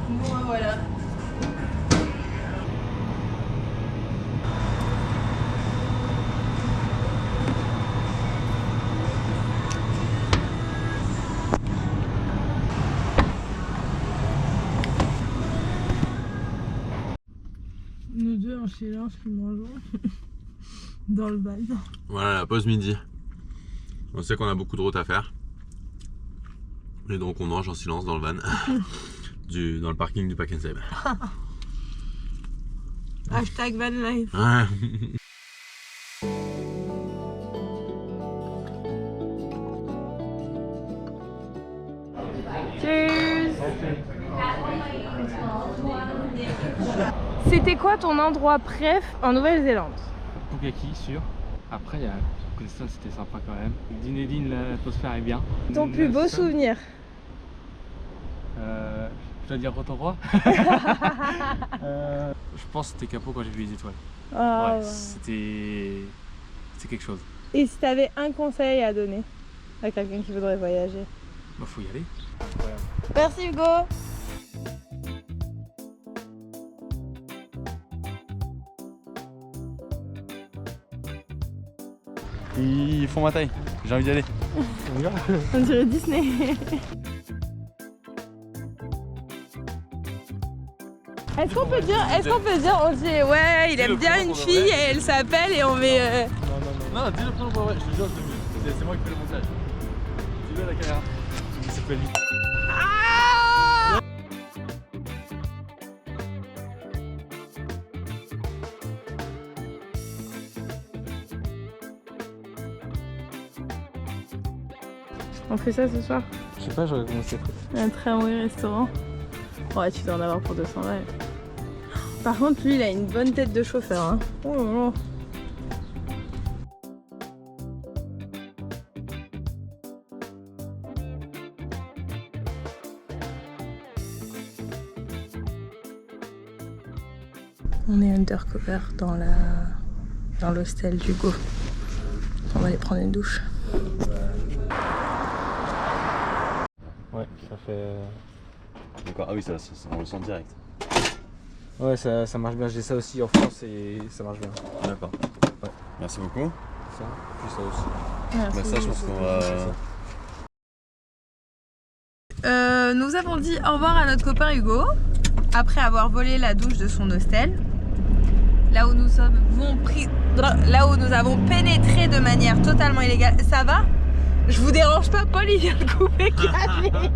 Bon, voilà. Nous deux en silence qui mangeons dans le van. Voilà la pause midi. On sait qu'on a beaucoup de route à faire. Et donc on mange en silence dans le van. Dans le parking du Pack and Save. Hashtag van life. Ouais. Cheers. C'était quoi ton endroit préf en Nouvelle-Zélande? Pukaki sûr. Après, il y a Queenstown, c'était sympa quand même. Dunedin, l'atmosphère est bien. Ton plus beau souvenir? Je dois dire Rotorua. Je pense que c'était Capo quand j'ai vu les étoiles. Oh, Ouais, ouais. c'était quelque chose. Et si t'avais un conseil à donner à quelqu'un qui voudrait voyager? Bah faut y aller. Merci Hugo. Ils font ma taille, j'ai envie d'y aller. On dirait Disney. Est-ce qu'on peut dire, on dit ouais, il aime bien une fille et elle s'appelle et on met. Non, dis le prénom pour vrai, je te jure, c'est moi qui fais le montage. Dis-le à la caméra. Il s'appelle lui. Ah! On fait ça ce soir? Je sais pas, j'aurais commencé. Un tramway restaurant. Ouais, tu dois en avoir pour 200 balles. Par contre, lui, il a une bonne tête de chauffeur. Hein. Oh là là. On est undercover dans l'hostel d'Hugo. On va aller prendre une douche. Ouais, ça fait. D'accord, ah oui, ça on le sent direct. Ouais, ça marche bien. J'ai ça aussi en France et ça marche bien. D'accord. Ouais. Merci beaucoup. Ça, puis ça aussi. Merci. Bah ça, je pense qu'on va... Nous avons dit au revoir à notre copain Hugo après avoir volé la douche de son hostel. Là où nous avons pénétré de manière totalement illégale. Ça va? Je vous dérange pas, Paul, il vient de couper 4 minutes.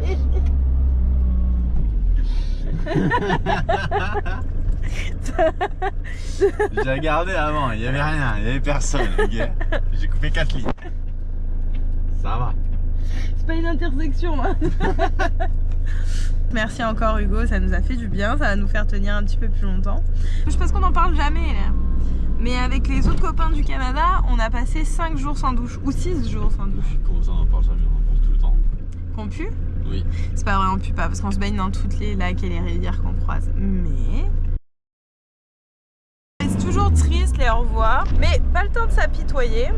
J'ai regardé avant, il n'y avait rien, il n'y avait personne, ok. J'ai coupé 4 lignes. Ça va. C'est pas une intersection, hein. Merci encore Hugo, ça nous a fait du bien, ça va nous faire tenir un petit peu plus longtemps. Je pense qu'on n'en parle jamais là. Mais avec les autres copains du Canada, on a passé 5 jours sans douche, ou 6 jours sans douche. Comment ça, on en parle jamais, on en parle tout le temps. Qu'on pue? Oui. C'est pas vrai, on pue pas, parce qu'on se baigne dans toutes les lacs et les rivières qu'on croise. Mais... c'est toujours triste les au revoir, mais pas le temps de s'apitoyer.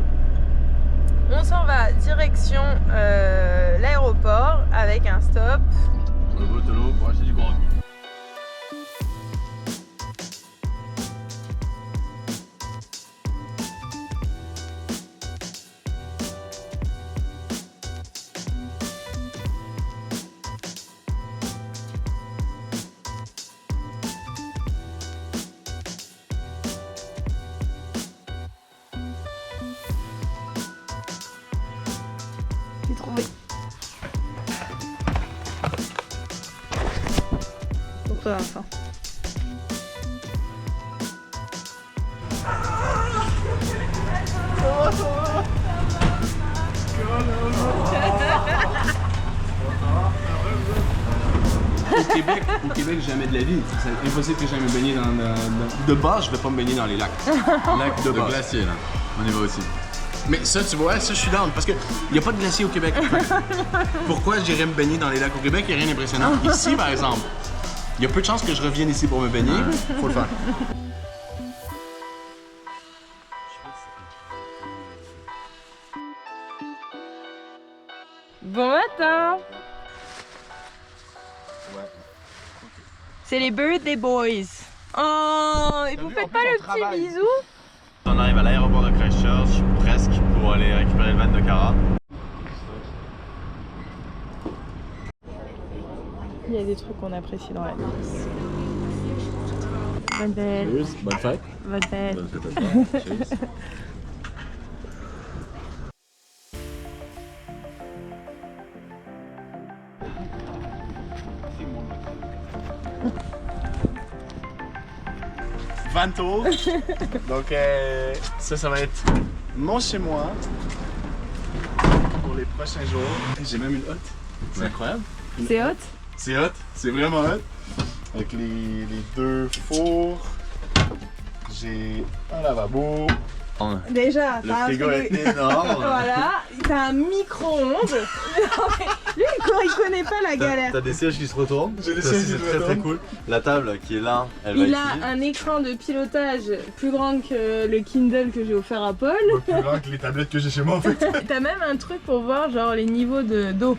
On s'en va direction l'aéroport avec un stop. Sur le Botelot pour acheter du grog. J'ai trouvé. Pour toi, Vincent. Au Québec, jamais de la vie. C'est impossible que j'aille me baigner de base, je vais pas me baigner dans les lacs. Lacs de Le base. glacier là, on y va aussi. Mais ça, tu vois, ça, je suis down parce qu'il n'y a pas de glacier au Québec. Pourquoi j'irais me baigner dans les lacs au Québec? Il n'y a rien d'impressionnant. Ici, par exemple, il y a peu de chances que je revienne ici pour me baigner. Faut le faire. Bon matin. C'est les birthday boys. Oh, et vous vu, faites en pas plus, le on petit travaille. bisou? On arrive à l'aéroport de Christchurch, presque, pour aller récupérer le van de Cara. Il y a des trucs qu'on apprécie dans la vie. Bonne belle. Bonne fête. Bonne belle. Bonne fête à toi. Cheers. Vanto. Donc ça va être mon chez moi pour les prochains jours. J'ai même une hotte. C'est incroyable. C'est hot? C'est hot, c'est vraiment hot. Avec les deux fours. J'ai un lavabo. Déjà, Le t'as un frigo frigo- est énorme. Voilà, t'as un micro-ondes. Non, mais lui, il connaît pas la galère. T'as des sièges qui se retournent. J'ai des Ça, sièges qui c'est se très très retournent. cool. La table qui est là, elle va Il ici. a un écran de pilotage plus grand que le Kindle que j'ai offert à Paul. Plus grand que les tablettes que j'ai chez moi en fait. T'as même un truc pour voir genre les niveaux d'eau.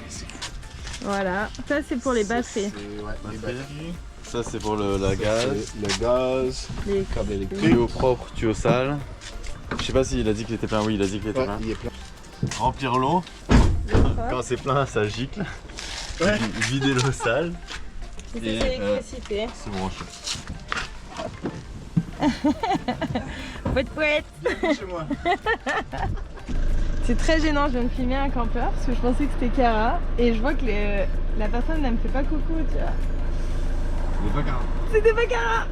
Voilà, ça c'est pour les batteries. Ouais, les batteries. Ça c'est pour la gaz. Le gaz. Les... Câble électrique. Tuyau propre, tuyau sale. Je sais pas s'il a dit qu'il était plein. Oui, il a dit qu'il était Ouais, plein. il est plein. Remplir l'eau. Quand c'est plein, ça gicle. Ouais. Vider l'eau sale. C'est Et, l'électricité. C'est branché. Pouette. Chez moi. C'est très gênant, je viens de filmer un campeur parce que je pensais que c'était Cara et je vois que la personne ne me fait pas coucou, tu vois. C'est pas grave. C'était pas Cara.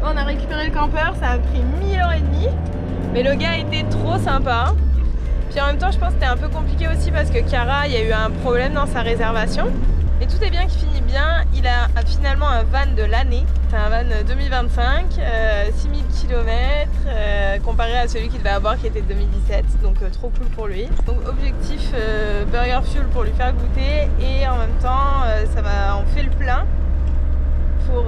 On a récupéré le campeur, ça a pris 1000h30, mais le gars était trop sympa. Puis en même temps, je pense que c'était un peu compliqué aussi parce que Cara, il y a eu un problème dans sa réservation. Et tout est bien qui finit bien. Il a finalement un van de l'année. C'est un van 2025, 6000 km comparé à celui qu'il devait avoir qui était de 2017. Donc trop cool pour lui. Donc objectif Burger Fuel pour lui faire goûter et en même temps on fait le plein pour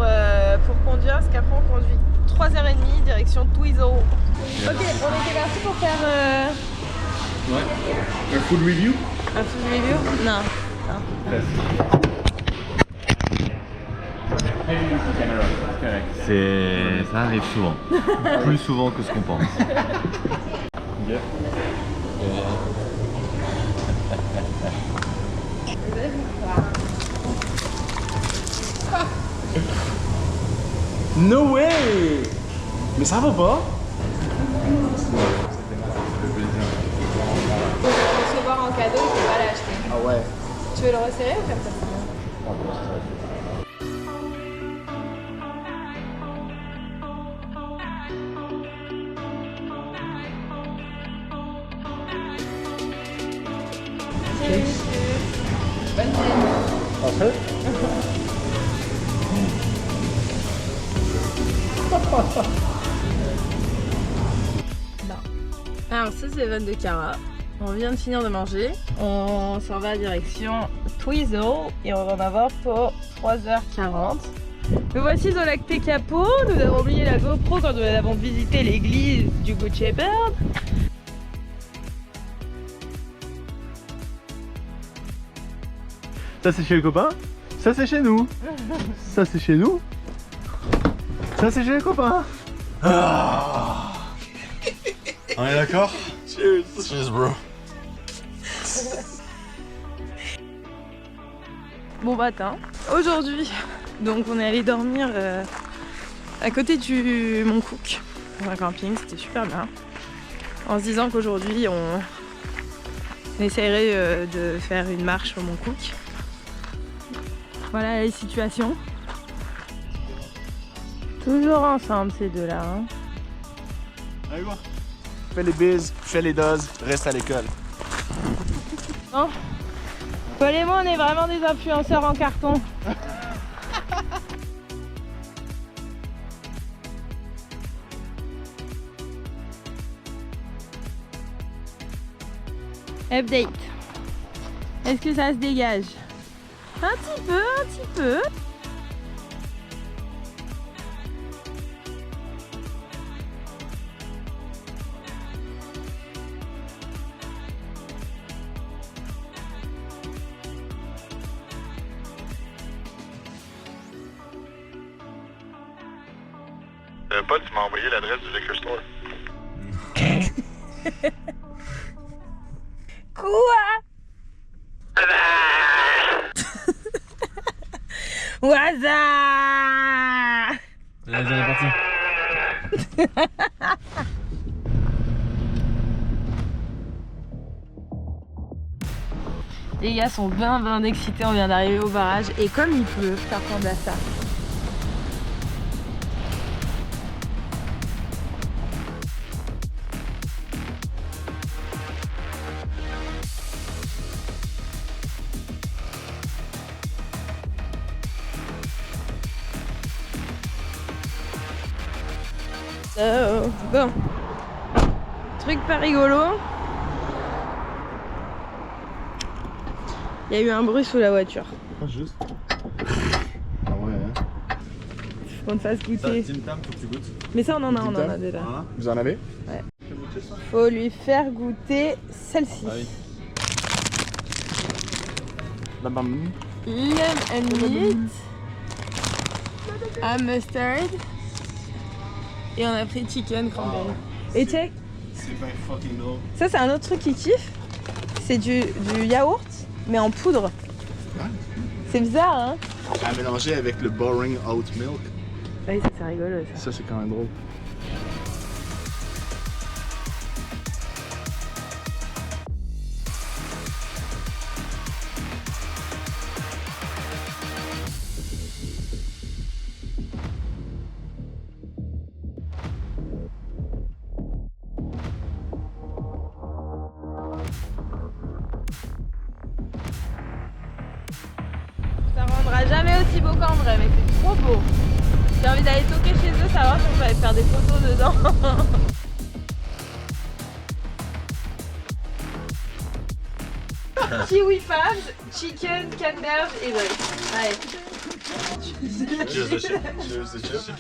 conduire parce qu'après on conduit 3h30 direction Twizo. Ok, on était parti pour faire Ouais. Un food review. un food review. Non. Ça arrive souvent. Plus souvent que ce qu'on pense. No way! Mais ça va pas? Pour le recevoir en cadeau, je peux pas l'acheter. Ah ouais. Tu veux le resserrer ou comme ça c'est bon? Parfait. Alors ça c'est le van de Cara. On vient de finir de manger. On s'en va direction Twizo et on va en avoir pour 3h40. Nous voici au lac Tekapo. Nous avons oublié la GoPro quand nous avons visité l'église du Good Shepherd. Ça c'est chez le copain. Ça c'est chez nous. Ça c'est chez nous. Ça c'est chez les copains. On est d'accord? Cheers. Cheers bro. Bon matin. Aujourd'hui, donc on est allé dormir à côté du Mont Cook, dans un camping, c'était super bien. En se disant qu'aujourd'hui on essaierait de faire une marche au Mont Cook. Voilà les situations. Toujours ensemble ces deux-là. Hein. Allez, va. Fais les bises, fais les doses, reste à l'école. Non. Paul et moi on est vraiment des influenceurs en carton. Update. Est-ce que ça se dégage? Un petit peu, un petit peu. Paul, tu m'as envoyé l'adresse du liquor store. Quoi? Waza! Allez, on est parti. Les gars sont bien excités, on vient d'arriver au barrage et comme il pleut, ça ressemble à ça. Bon, truc pas rigolo. Il y a eu un bruit sous la voiture. Juste. Ah ouais, hein. Faut qu'on te fasse goûter. Tim Tam, faut que tu goûtes. Mais ça on en a déjà. Voilà. Vous en avez? Ouais. Faut lui faire goûter celle-ci. Ah oui. Lemon and meat. A mustard. Et on a pris chicken cranberry. Et check. C'est bien fucking drôle. Ça c'est un autre truc qu'il kiffe. C'est du yaourt mais en poudre. Ouais. C'est bizarre hein. À mélanger avec le boring oat milk. Oui ça c'est rigolo ça. Ça c'est quand même drôle. Ça rendra jamais aussi beau qu'en vrai, mais c'est trop beau. J'ai envie d'aller toquer chez eux, savoir si on peut aller faire des photos dedans. Kiwi Farms, chicken, canneberge et beurre. Allez. Cheers the shit. Cheers the shit.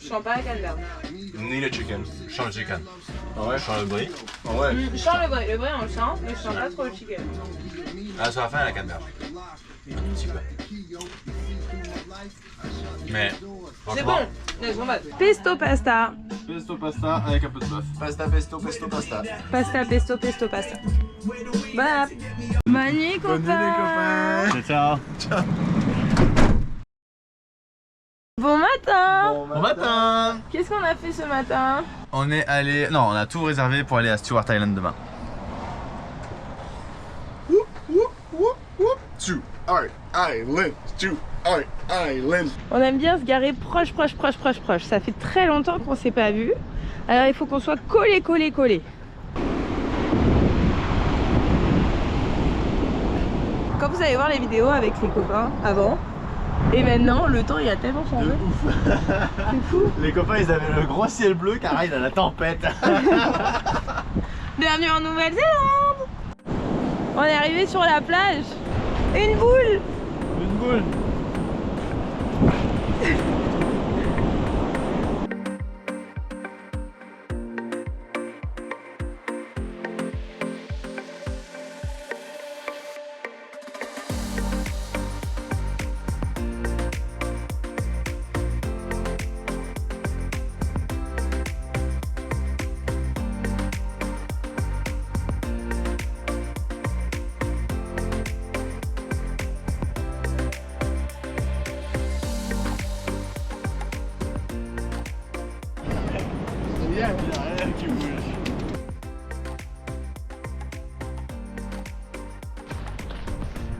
Champagne, canneberge. Ni le chicken. Je sens le chicken. Ah ouais? Je sens le brie. Ah ouais? Je sens le brie on le sent, mais je sens pas trop le chicken. Ah, sur la fin, la canneberge. Un petit peu. Mais, C'est franchement, bon, elles sont bonnes. Pesto pasta. Pesto pasta avec un peu de bœuf. Pasta, pesto, pesto, pasta. Pasta, pesto pasta. Bon app. Bonne nuit, copains. Ciao. Bon matin. Bon matin. Qu'est-ce qu'on a fait ce matin? On est allé... Non, on a tout réservé pour aller à Stewart Island demain. Stewart Island. On aime bien se garer proche. Ça fait très longtemps qu'on s'est pas vu. Alors il faut qu'on soit collé. Quand vous allez voir les vidéos avec les copains avant et maintenant, le temps il a tellement changé. C'est fou. Les copains, ils avaient le gros ciel bleu car il y a la tempête. Bienvenue en Nouvelle-Zélande. On est arrivé sur la plage. Une boule. Une boule.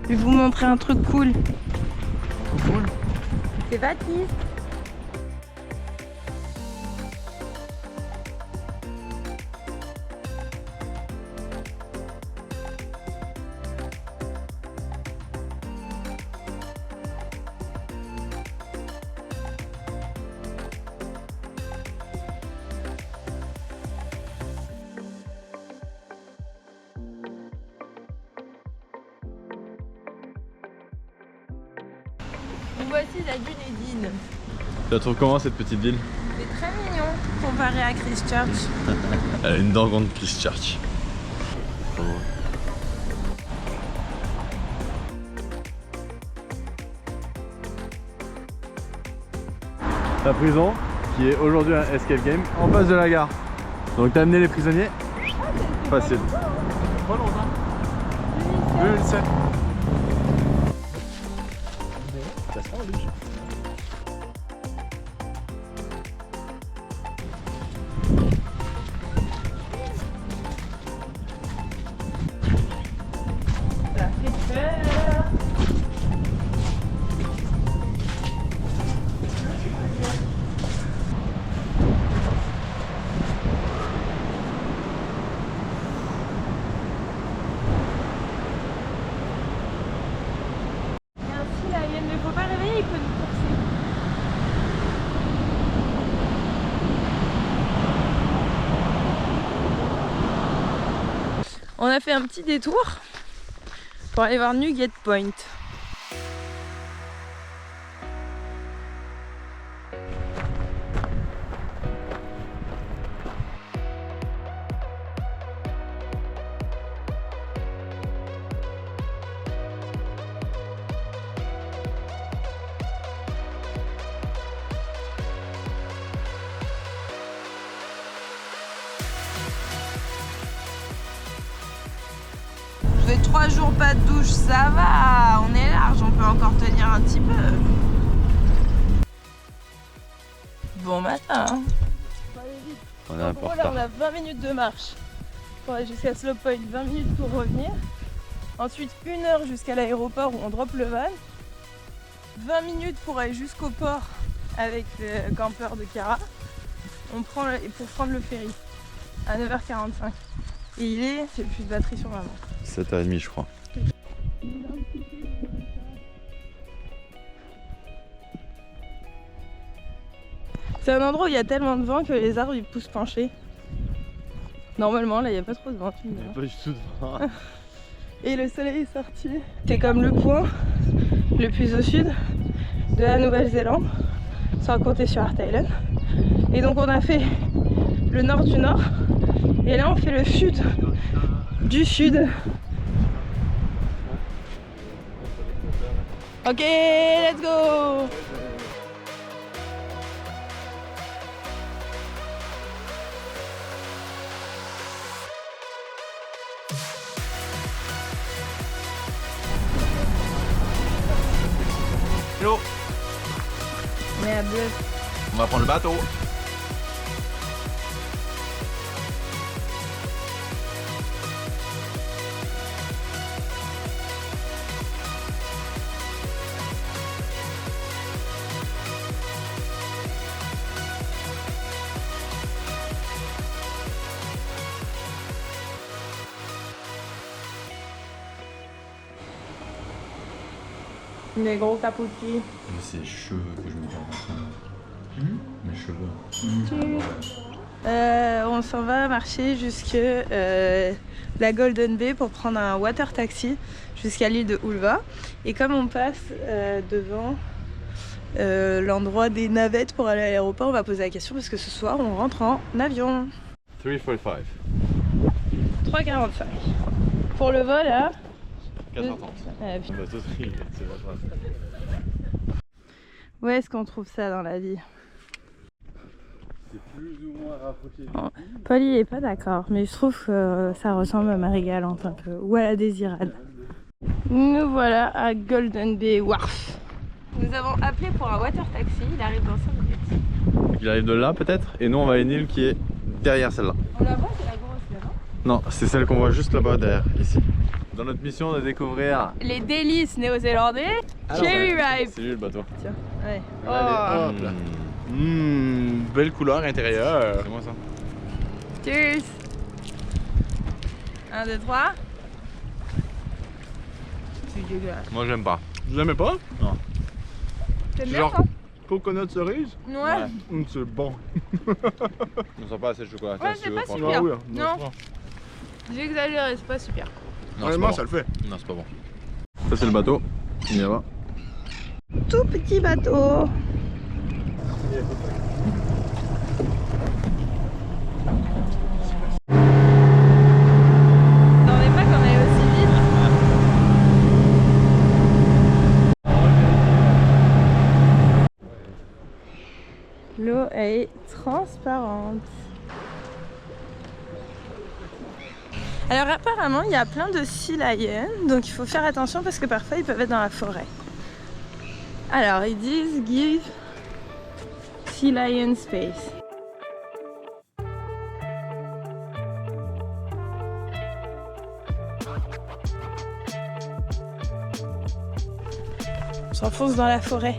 Je vais vous montrer un truc cool. C'est Baptiste. Nous voici à Dunedin. Tu la trouves comment cette petite ville? C'est très mignon comparé à Christchurch. Elle a une dent contre Christchurch. la prison qui est aujourd'hui un escape game en face de la gare. Donc t'as amené les prisonniers. Facile. Pas longtemps. 2007. Ça sent lui. Ça fait peur. Il y a un fil là, il ne faut pas réveiller, il peut nous courser. On a fait un petit détour pour aller voir Nugget Point. Je fais 3 jours pas de douche, ça va, on est large, on peut encore tenir un petit peu. Bon matin. On est un En peu gros, en là, retard. on a 20 minutes de marche pour aller jusqu'à Slow Point, 20 minutes pour revenir. Ensuite, 1 heure jusqu'à l'aéroport où on drop le van. 20 minutes pour aller jusqu'au port avec le campeur de Cara. On prend pour prendre le ferry à 9h45. Et j'ai plus de batterie sur ma main. 7h30 je crois. C'est un endroit où il y a tellement de vent que les arbres ils poussent penchés. Normalement là il n'y a pas trop de vent. Tu me diras. Pas du tout de vent. Et le soleil est sorti. C'est comme le point le plus au sud de la Nouvelle-Zélande, sans compter sur Arthur Island. Et donc on a fait le nord du nord. Et là on fait le sud du sud. Ok, let's go! Hello, Merde. on va prendre le bateau. Les gros capoutis. C'est les cheveux que je me dis en mes cheveux. On s'en va marcher jusque la Golden Bay pour prendre un water taxi jusqu'à l'île de Ulva. Et comme on passe devant l'endroit des navettes pour aller à l'aéroport, on va poser la question parce que ce soir on rentre en avion. 3:45. 3h45. Pour le vol à 4h30. Ah, putain. Le bateau c'est 4h30. Où est-ce qu'on trouve ça dans la vie? C'est plus ou moins rapproché. Oh, Paul il est pas d'accord, mais je trouve que ça ressemble à Marie-Galante un peu, ou à la Désirade. Nous voilà à Golden Bay Wharf. Nous avons appelé pour un water taxi, il arrive dans 5 minutes. Donc il arrive de là peut-être, et nous on va à une île qui est derrière celle-là. On la voit, c'est la grosse là, non? Non, c'est celle qu'on voit juste là-bas derrière, ici. Dans notre mission de découvrir... Les délices néo-zélandais, Cherry Ripe. C'est lui le bateau. Tiens, ouais. Allez, hop là. Belle couleur intérieure. C'est moi ça. Cheers. 1, 2, 3. C'est dégueulasse. Moi j'aime pas. Vous l'aimez pas? T'aimes bien Genre- ça? Coconut cerise? Ouais. C'est bon. On sent pas assez de chocolat. Ouais, si c'est tu veux, pas franchement. super. Ah oui, Non. bon. J'ai exagéré, c'est pas super. Non, Honnêtement, c'est ça pas le fait. bon. Non, c'est pas bon. Ça c'est le bateau. Il y va. Tout petit bateau. T'attendais pas qu'on aille aussi vite? Elle est transparente. Alors apparemment il y a plein de sea lions, donc il faut faire attention parce que parfois ils peuvent être dans la forêt. Alors ils disent give sea lion space. On s'enfonce dans la forêt.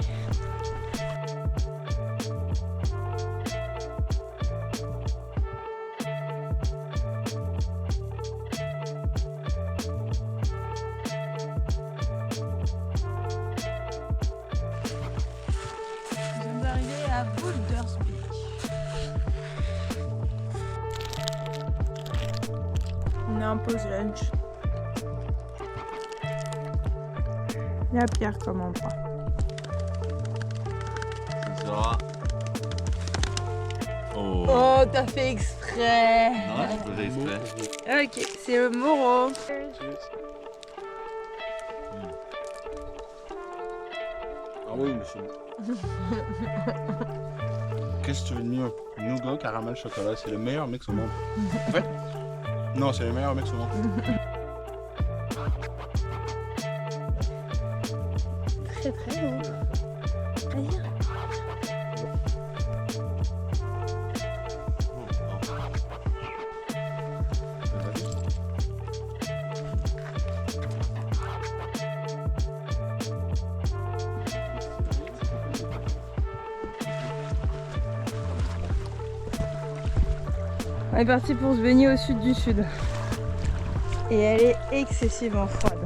À Boulders Beach. On a un pause lunch. La pierre comme endroit. Ça sera. Oh. Oh, t'as fait exprès. Non, je faisais exprès. Ok, c'est le Moro. Ah oui, monsieur. Qu'est-ce que tu veux de mieux? Nougat, caramel, chocolat, c'est le meilleur mix au monde. En fait, non, c'est le meilleur mix au monde. Très très bon. Allez. On est parti pour se baigner au sud du sud. Et elle est excessivement froide.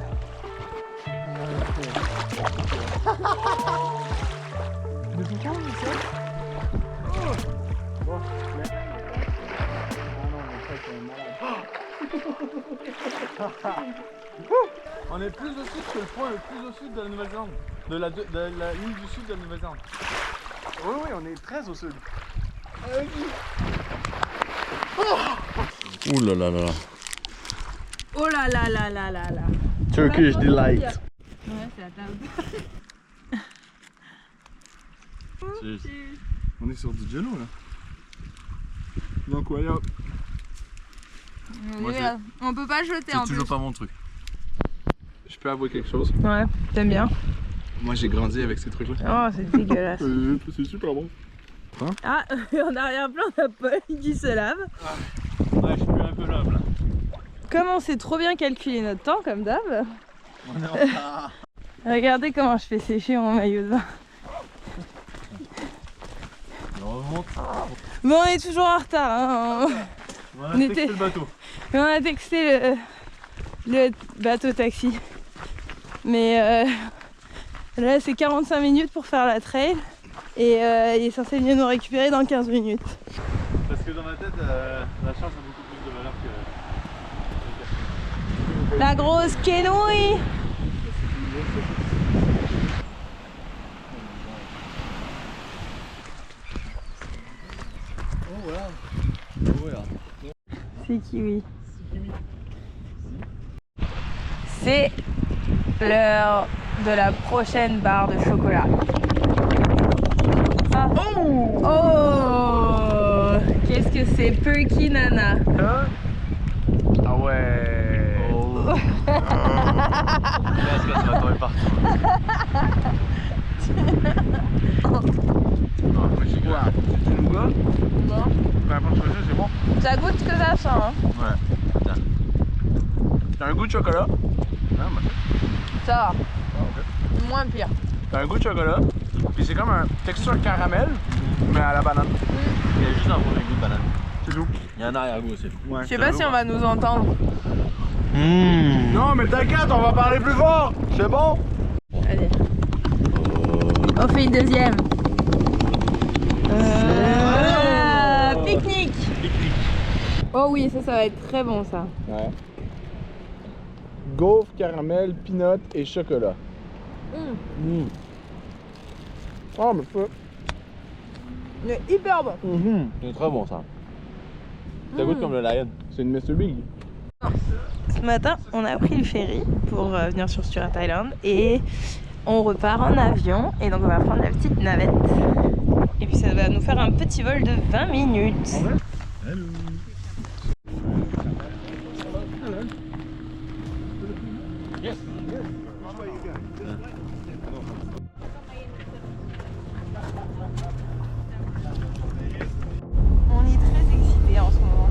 On est plus au sud que le point le plus au sud de la Nouvelle-Zélande. De la ligne du sud de la Nouvelle-Zélande. Oui, oui, on est très au sud. Ouh là là là là. Oh là là là là là là. Turkish delight. Ouais, c'est la table. On est sur du jello là. Incroyable. Moi, On peut pas jeter C'est en toujours plus. pas mon truc. Je peux avouer quelque chose. Ouais, t'aimes bien. Moi j'ai grandi avec ces trucs là. Oh, c'est dégueulasse. C'est super bon. Ah, en arrière-plan, on a Paul qui se lave. Ouais, je suis un peu là. Comme on sait trop bien calculer notre temps, comme d'hab. On est en retard. Regardez comment je fais sécher mon maillot de bain. On remonte. Bon, on est toujours en retard. Hein. On a On texté était- le bateau. On a texté le bateau taxi. Mais là, c'est 45 minutes pour faire la trail. Et il est censé venir nous récupérer dans 15 minutes. Parce que dans ma tête, la chance a beaucoup plus de valeur que. La grosse quenouille. Oh voilà. Oh voilà. C'est kiwi. C'est l'heure de la prochaine barre de chocolat. Ah. Oh, qu'est-ce que c'est Perky Nana. Ah ouais. Oh. Parce que ça va tomber partout. Moi j'ai quoi? C'est du nougat? Bon. Peu importe ce que c'est bon. Ça goûte ce que ça sent. Hein. Ouais. T'as un goût de chocolat? Ah, bah, Ça va. ah, ok. Moins pire. T'as un goût de chocolat, puis c'est comme un texture caramel, mais à la banane. Il y a juste un premier goût de banane. C'est tout. Il y a un arrière-goût aussi. Ouais. Je sais pas si on va nous entendre. Non, mais t'inquiète, on va parler plus fort. C'est bon? Allez. On fait une deuxième. Pique-nique. Oh oui, ça va être très bon ça. Ouais. Gaufre, caramel, peanut et chocolat. Oh, mais ça. Il est hyper bon. C'est très bon ça. Ça goûte comme le lion. C'est une Mr. Big. Ce matin, on a pris le ferry pour venir sur Stuart Island et on repart en avion et donc on va prendre la petite navette. Il puis ça va nous faire un petit vol de 20 minutes. Hello. On est très excités en ce moment.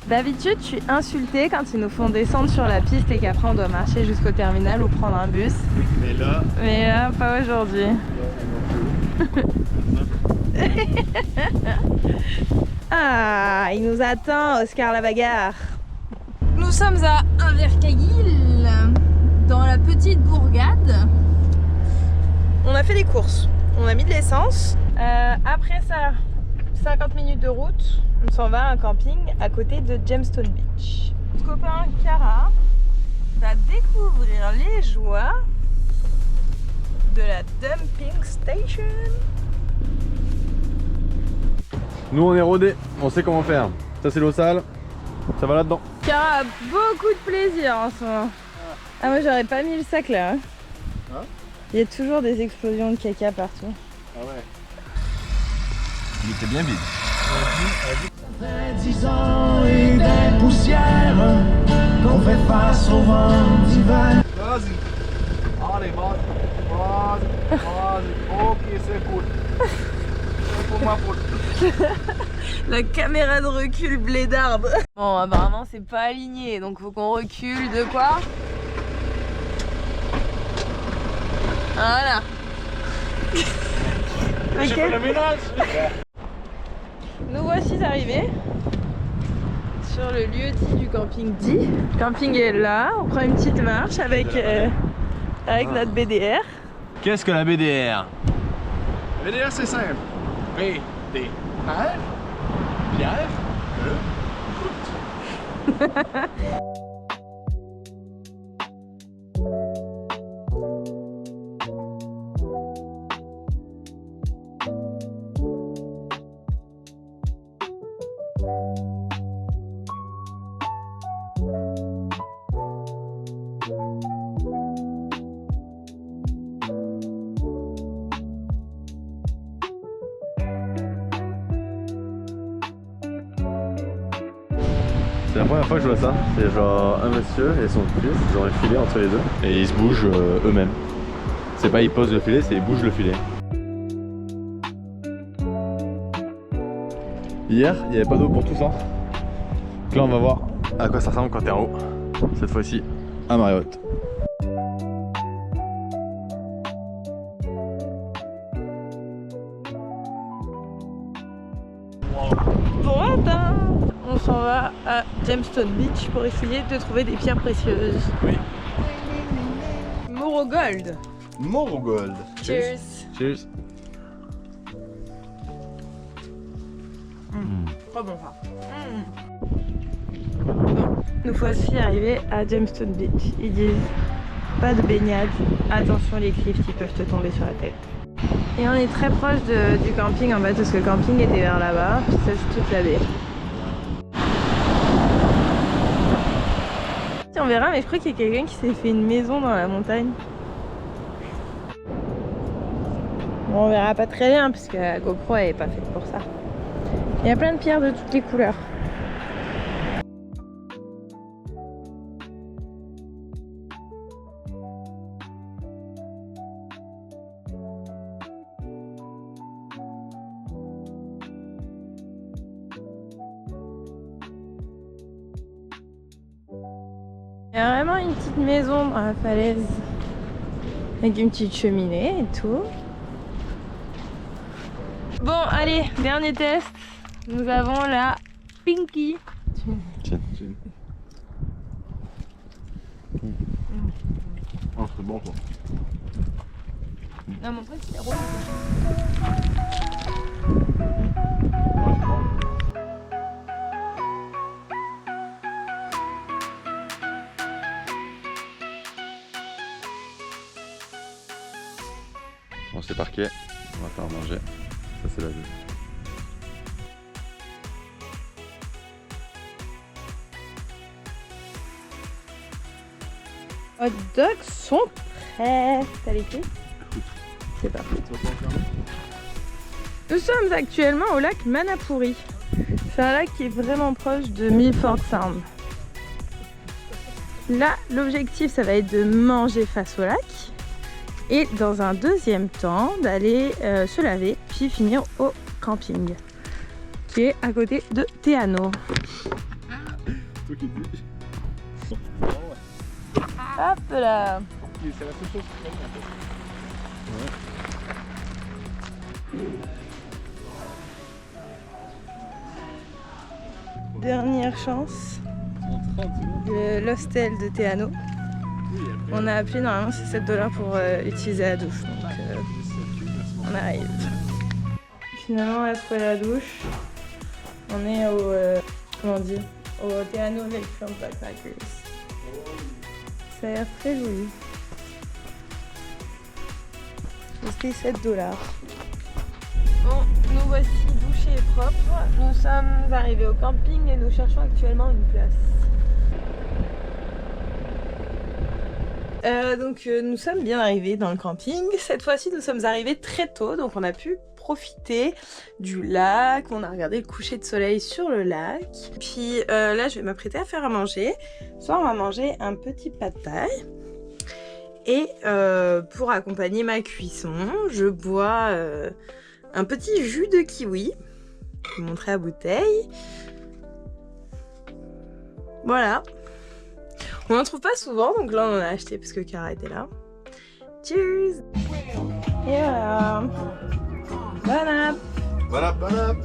D'habitude, je suis insultée quand ils nous font descendre sur la piste et qu'après on doit marcher jusqu'au terminal ou prendre un bus. Mais là, Pas aujourd'hui. Ah, il nous attend, Oscar la bagarre. Nous sommes à Invercargill, dans la petite bourgade. On a fait des courses, on a mis de l'essence. Après ça, 50 minutes de route, on s'en va à un camping à côté de Gemstone Beach. Notre copain Cara va découvrir les joies de la dumping station. nous on est rodés, on sait comment faire. Ça c'est l'eau sale, ça va là-dedans. Cara a beaucoup de plaisir en ce moment. Ah moi j'aurais pas mis le sac là. Hein? Il y a toujours des explosions de caca partout. Ah ouais. Il était bien vide. Ça fait 10 ans et des poussières qu'on fait face au vent d'hiver. Vas-y. Allez, vas-y. Ok, c'est cool. C'est pour ma faute. La caméra de recul blédarde. Bon apparemment c'est pas aligné donc faut qu'on recule de quoi? Voilà. J'ai fait le ménage. Nous voici arrivés sur le lieu dit du camping dit. Le camping est là, on prend une petite marche avec notre BDR. Qu'est-ce que la BDR? BDR, c'est simple. BDR, Pierre, C'est la première fois que je vois ça. C'est genre un monsieur et son fils, ils ont un filet entre les deux. Et ils se bougent eux-mêmes. C'est pas ils posent le filet, c'est ils bougent le filet. Hier, il n'y avait pas d'eau pour tout ça. Donc là, on va voir à quoi ça ressemble quand t'es en haut. Cette fois-ci, à Marriott. Bon attends, on s'en va à Gemstone Beach pour essayer de trouver des pierres précieuses. Oui. Moro Gold. Morogold. Cheers. Cheers. Trop bon ça. Bon, nous voici arrivés à Gemstone Beach. Ils disent pas de baignade, attention les cliffs qui peuvent te tomber sur la tête. Et on est très proche du camping en bas parce que le camping était vers là-bas, puis ça c'est toute la baie. On verra, mais je crois qu'il y a quelqu'un qui s'est fait une maison dans la montagne. Bon, on verra pas très bien parce que la GoPro elle est pas faite pour ça. Il y a plein de pierres de toutes les couleurs. Il y a vraiment une petite maison dans la falaise avec une petite cheminée et tout. Bon, allez, dernier test. Nous avons la Pinky. Tiens. Oh, c'est bon quoi. Non, mon truc, c'est rouge. Bon, c'est parquet, on va faire manger. Ça, c'est la vue. Hot dogs sont prêts. T'as les clés? C'est parfait. Nous sommes actuellement au lac Manapouri. C'est un lac qui est vraiment proche de Milford Sound. Là, l'objectif, ça va être de manger face au lac. Et dans un deuxième temps, d'aller se laver, puis finir au camping, qui est à côté de Teano. Toi qui dis. Hop là! C'est la seule chose qui manque en fait. Dernière chance, l'hostel de Teano. On a appelé, normalement c'est 7 $ pour utiliser la douche, donc on arrive. Finalement on a trouvé la douche. On est au, comment on dit, au Teano Lakefront Backpackers. Ça a l'air très joli. C'était 7 $. Bon, nous voici douchés et propres. Nous sommes arrivés au camping et nous cherchons actuellement une place. Donc nous sommes bien arrivés dans le camping. Cette fois-ci nous sommes arrivés très tôt, donc on a pu profiter du lac. On a regardé le coucher de soleil sur le lac. Puis là je vais m'apprêter à faire à manger. Ce soir on va manger un petit pad thai. Et pour accompagner ma cuisson, je bois un petit jus de kiwi. Je vais vous montrer la bouteille. Voilà. On n'en trouve pas souvent, donc là on en a acheté parce que Cara était là. Cheers! Et voilà! Bon app! Voilà, bon app.